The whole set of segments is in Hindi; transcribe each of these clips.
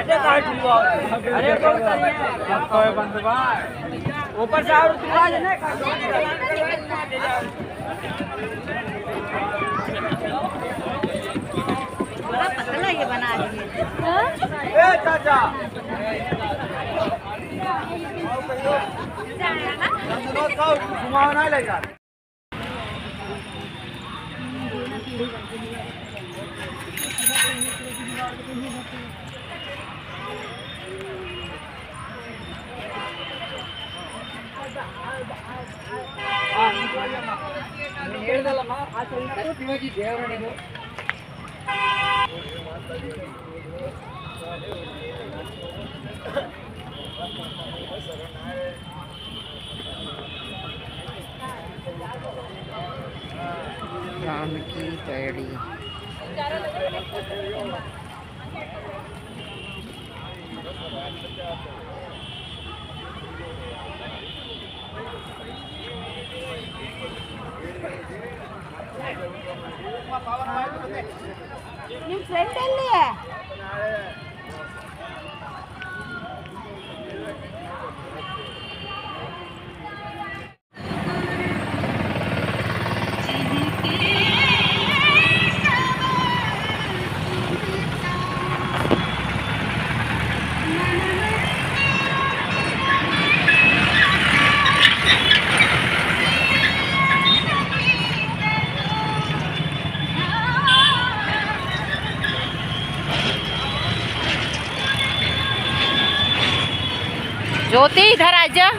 अरे ऊपर से और बड़ा पतला ये बना दिए। चाचा घुमाना लेगा। राम की पैड़ी फ्रेंड है ज्योति इधर आ जा।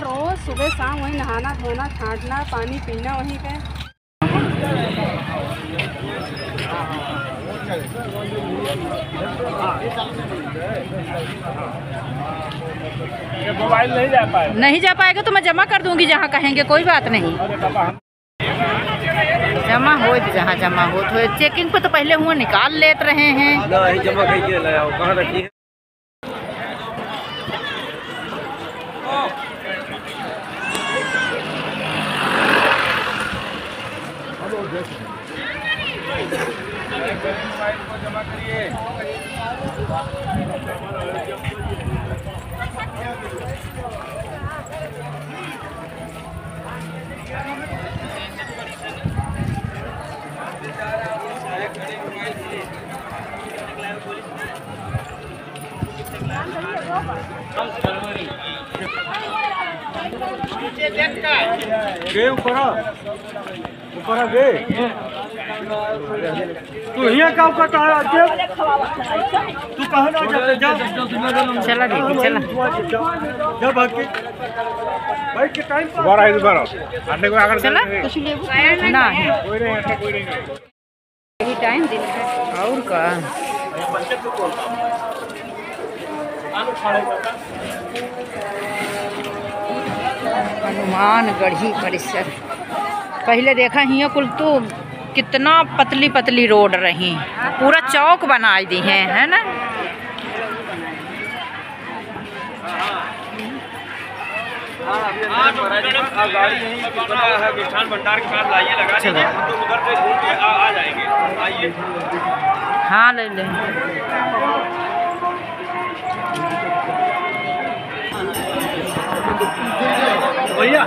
रोज सुबह शाम वहीं नहाना धोना छांटना पानी पीना वहीं पे। मोबाइल नहीं जा पाएगा तो मैं जमा कर दूंगी जहाँ कहेंगे, कोई बात नहीं। जमा हो जहाँ जमा हो तो चेकिंग पे तो पहले हुआ निकाल लेते रहे हैं। जमा कहाँ रखी है? जमा करिए। गए ऊपर गए तू यहाँ काम करता है तू कहाँ ना जाते जा चला देखी चला जा भाग के भाई के टाइम दोबारा आने को आकर चला ना कोई नहीं यही टाइम दिन है और का हनुमानगढ़ी परिसर पहले देखा हिया कुल तो कितना पतली पतली रोड रही पूरा चौक बना दी है ना। गाड़ी यहीं है मिष्ठान भंडार के पास लाइए लगा दीजिए हम लोग उधर से घूम के आ जाएंगे आइए। हाँ ले ले भैया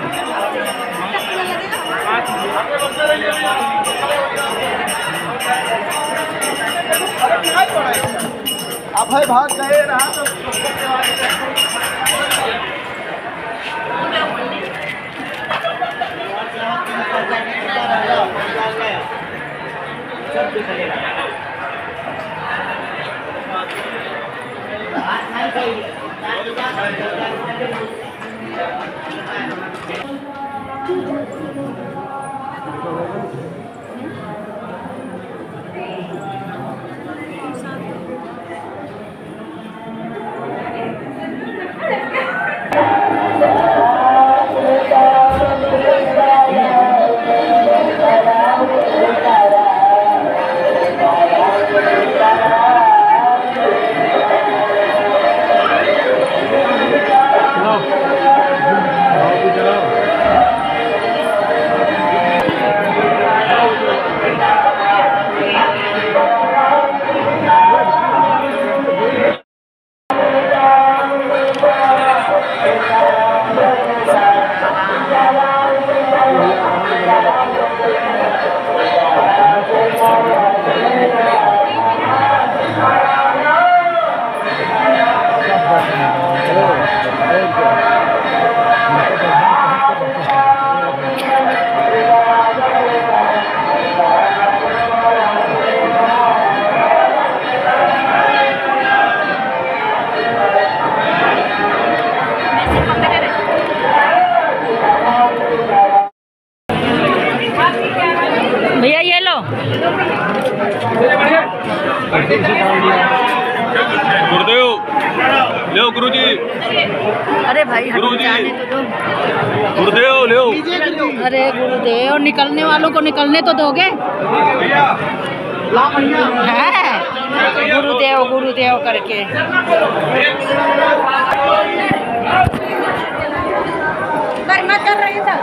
अब भाई भाग गए रहा तो भैया ये लो गुरुदेव ले गुरुजी। अरे भाई हम गुरुजी। जाने तो दो गुरुदेव ले अरे गुरुदेव निकलने वालों को निकलने तो दोगे है गुरुदेव गुरुदेव करके मत कर रही था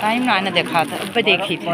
टाइम ना देखा था अब देखी थी।